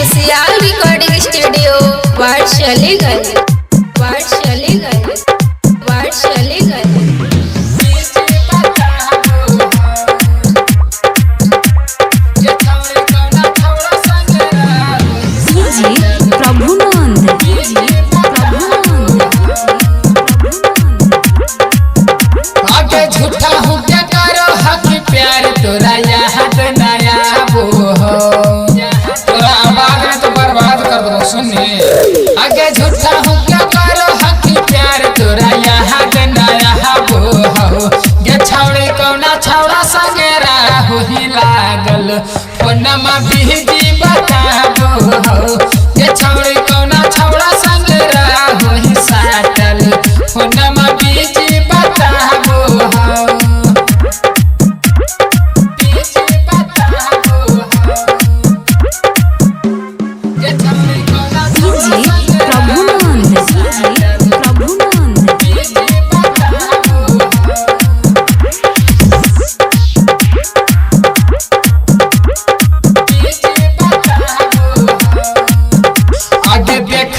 खुशियाल recording studio ward चले गए, ward चले गए, वार्ड चले गए। झूठा हूँ क्या करो हक प्यार तोरा याद नया वो हो तोरा आवाज में तो बर्बाद कर दो सुने आगे झूठा हूँ क्या करो हक प्यार तोरा याद नया वो हो गे छौड़ी कौना छौड़ा संगेरा हो ही लागल फोनमा बिजी बताबो हो गे छौड़ी कौना छौड़ा संगेरा हो ही साटल फोनमा बिजी बताबो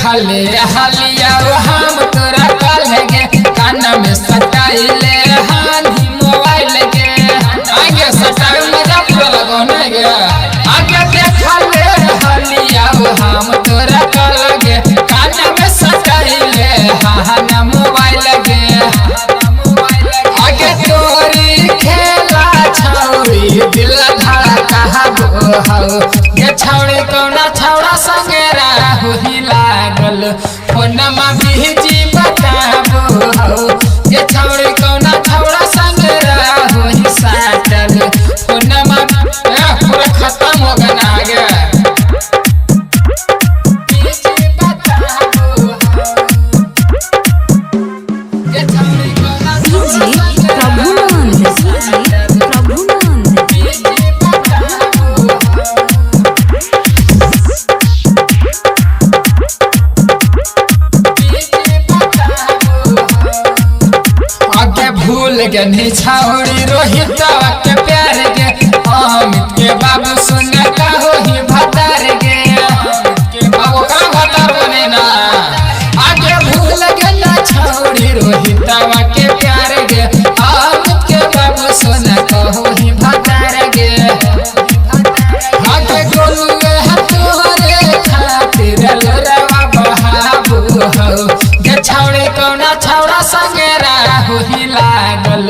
खाले हालिया हम तोरा कल गे काना में सटाइले हानी मोबाइल गे आगे सटाई मजा पूरा लगो न गे आगे देखले हालिया हम तोरा कल गे काना में सटाइले हाना मोबाइल गे आगे तोरी खेला छौरी दिल धड़का हो गे छौरी कौना छौड़ा संगेरा हो ही लागल फोनमा बिजी बताबो हो ये छौड़ी कौना छौड़ा संगेरा हो ही साटल फोनमा पूरा खत्म हो गया आगे बिजी बताबो हो ये छौड़ी कौना छौड़ा भूल गनी छौड़ी रोहित के प्यार गे अमित के बाबू सुन का हो ही भतार गे बाबू का भतार बने ना आगे भूल गना छौड़ी रोहित के प्यार गे अमित के बाबू सुन का हो ही भतार गे आगे गोलू है तोरे खातिर लोरवा बहाबू हो गे छौड़ी कौना छौड़ा संगेरा हो ही लागल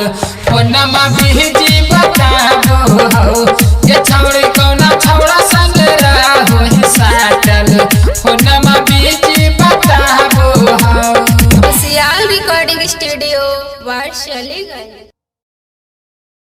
फोनमा बिजी बताबो हो ये छौड़ी कौना छौड़ा संगेरा हो ही साटल फोनमा बिजी बताबो हो खुशियाल रिकॉर्डिंग स्टूडियो वार्ड चले गए।